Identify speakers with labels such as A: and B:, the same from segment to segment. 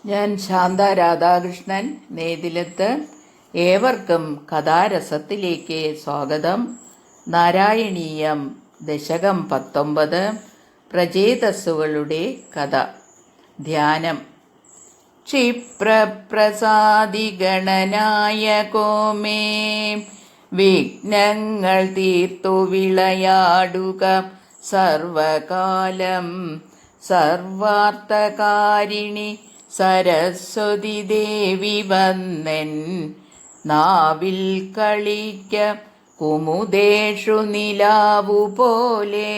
A: ഞാൻ ശാന്ത രാധാകൃഷ്ണൻ നേതിലത്ത്. ഏവർക്കും കഥാരസത്തിലേക്ക് സ്വാഗതം. നാരായണീയം ദശകം 19 പ്രചേതസ്സുകളുടെ കഥ. ധ്യാനം. ക്ഷിപ്രപ്രസാദിഗണനായകോ മേ വിഘ്നങ്ങൾ തീർത്തു വിളയാടുക സർവകാലം. സർവാർത്ഥകാരിണി സരസ്വതി ദേവി വന്നൻ നാവിൽ കളിക്ക കുമുദേഷു നിലാവു പോലെ.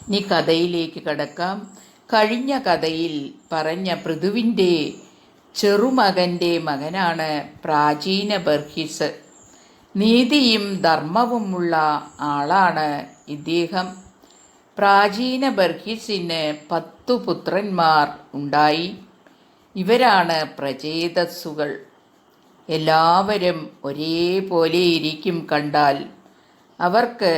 A: ഇനി കഥയിലേക്ക് കടക്കാം. കഴിഞ്ഞ കഥയിൽ പറഞ്ഞ പൃഥുവിൻ്റെ ചെറുമകൻ്റെ മകനാണ് പ്രാചീന ബർഹിസ്. നീതിയും ധർമ്മവുമുള്ള ആളാണ് ഇദ്ദേഹം. പ്രാചീന ബർഹിസിന് 10 പുത്രന്മാർ ഉണ്ടായി. ഇവരാണ് പ്രചേതസ്സുകൾ. എല്ലാവരും ഒരേപോലെ ഇരിക്കും കണ്ടാൽ. അവർക്ക്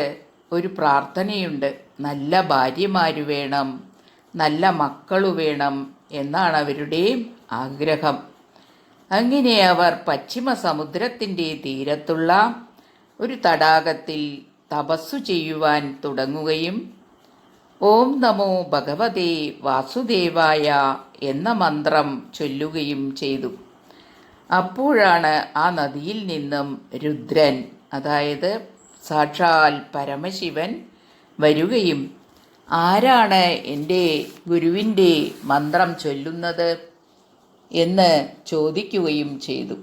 A: ഒരു പ്രാർത്ഥനയുണ്ട്. നല്ല ഭാര്യമാര് വേണം, നല്ല മക്കളു വേണം എന്നാണ് അവരുടെ ആഗ്രഹം. അങ്ങനെ അവർ പശ്ചിമ സമുദ്രത്തിൻ്റെ തീരത്തുള്ള ഒരു തടാകത്തിൽ തപസ്സു ചെയ്യുവാൻ തുടങ്ങുകയും ഓം നമോ ഭഗവതേ വാസുദേവായ എന്ന മന്ത്രം ചൊല്ലുകയും ചെയ്തു. അപ്പോഴാണ് ആ നദിയിൽ നിന്നും രുദ്രൻ, അതായത് സാക്ഷാൽ പരമശിവൻ വരികയും ആരാണ് എൻ്റെ ഗുരുവിൻ്റെ മന്ത്രം ചൊല്ലുന്നത് എന്ന് ചോദിക്കുകയും ചെയ്തു.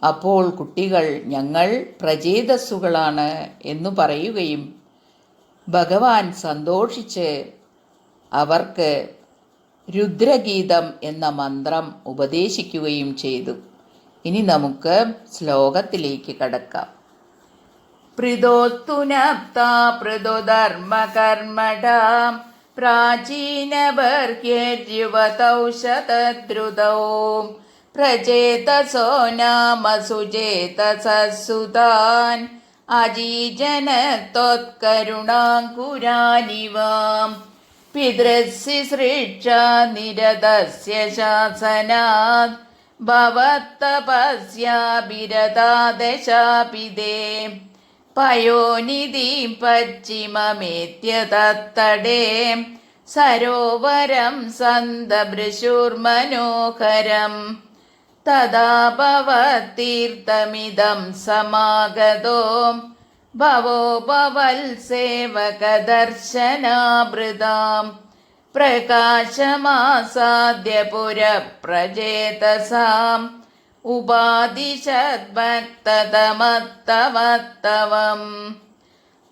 A: അപ്പോൾ കുട്ടികൾ ഞങ്ങൾ പ്രചേതസ്സുകളാണ് എന്നു പറയുകയും ഭഗവാൻ സന്തോഷിച്ച് അവർക്ക് രുദ്രഗീതം എന്ന മന്ത്രം ഉപദേശിക്കുകയും ചെയ്തു. ഇനി നമുക്ക് ശ്ലോകത്തിലേക്ക് കടക്കാം. പൃഥോത്തുനപ്താ പൃഥുധർമ്മകർമ്മടാം പ്രാചീന ബർഹ്യേര്യുവതൗ ശതദ്രുതൗ പ്രചേതസോ നാമ സുചേതസസുതാൻ അജീജനത്വത്കരുണാങ്കുരാനിവാം പിതൃസ്സി സൃക്ഷാ നിരതസ്യ ശാസനാത് ഭവത്തപസ്യാഭിരതാദശാപിതേ പയോനിധിം പശ്ചിമമേത്യ തത്തടേ സരോവരം സന്തഭൃശുർമനോഹരം തദാ ഭവത്തീർത്ഥമിദം സമാഗതോ ഭവോ ഭവത്സേവകദർശനാഭൃതാം പ്രകാശമാസാദ്യ പുരപ്രചേതസാം ഉപാദിശദ്ഭക്തതമത്തവത്തവം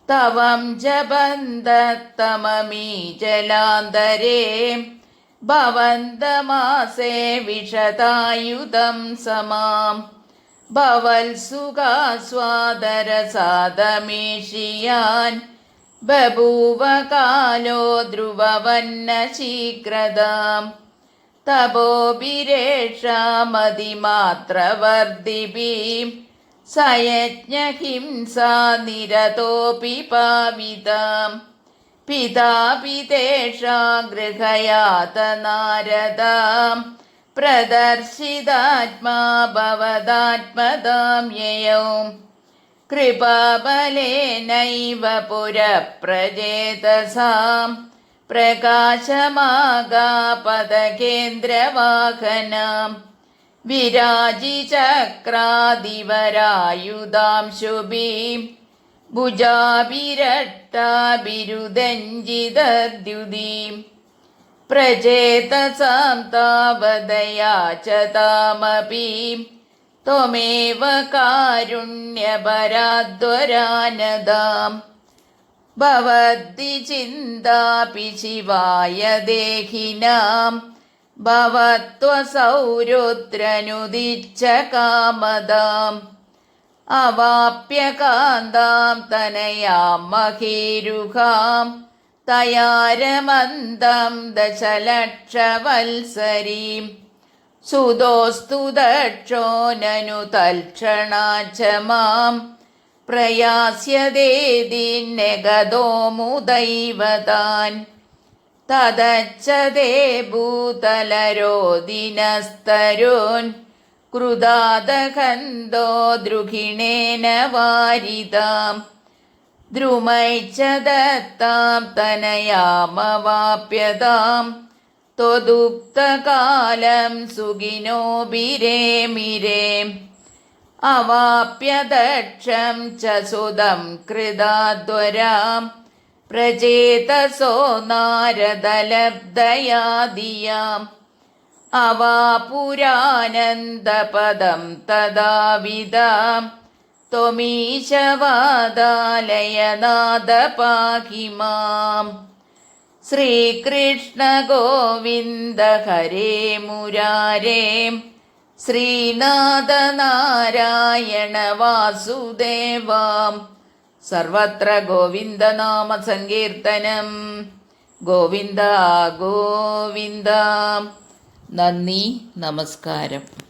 A: തവം ജപന്തത്തമമീ ജലാന്തരേ ഭവന്തമാസേ വിശതായുധം സമാം ഭവത്സുഖാസ്വാദരസാദമേഷിയാൻ ബഭൂവ കാലോ ധ്രുവവന്ന ശീഘ്രതാം തപോഭിരേഷാമതിമാത്രവർദ്ധിഭിം സയജ്ഞഹിംസാ നിരതോപി പാവിതാം പിതാപിതേഷാ ഗൃഹയാത നാരദാം പ്രദർശിതാത്മാ ഭവദാത്മതാം യയൗ കൃപാബലേനൈവ പുരപ്രചേതസാം പ്രകാശമാഗാപദകേന്ദ്രവാഹനാം വിരാജിചക്രാദിവരായുധാം ശുഭീം ഭുജാഭിരട്ടാഭിരുദഞ്ജിതദ്യുതീം പ്രചേതസാം താവദയാ ച താമപി ത്വമേവ കാരുണ്യപരാദ്വരാനദാം ഭവദ്ദി ചിന്താപി ശിവായ ദേഹിനാം ഭവത്വസൗരുദ്രനുദിച്ച കാമദാം അവാപ്യ കാന്താം തനയാം മഹേരുഹാം തയാരമന്തം ദശലക്ഷവത്സരീം സുതോസ്തു ദക്ഷോ നനു തൽക്ഷണാച മാം പ്രയാസ്യതേതിന്നഗതോ മുദൈവതാൻ തദച്ചതേ ഭൂതലരോദിനസ്തരോൻ കൃതാദഹന്തോ ദ്രുഹിണേന വാരിതാം ദ്രുമൈച്ച ദത്താം തനയാമവാപ്യതാം ത്വദുക്തകാലം സുഖിനോ ബിരേമിരേ അവാപ്യ ദക്ഷം ച സുതം കൃതാദ്വരാം പ്രചേതസോ നാരദലബ്ധയാദിയാം അവാപുരാനന്ദപദം തദാവിദാം ത്വമീശവാദാലയനാഥ പാഹി മാം. ശ്രീകൃഷ്ണ ഗോവിന്ദ ഹരേ മുരാരേ ശ്രീനാഥ നാരായണ വാസുദേവാം. സർവത്ര ഗോവിന്ദനാമ സങ്കീർത്തനം. ഗോവിന്ദ ഗോവിന്ദ. നന്ദി, നമസ്കാരം.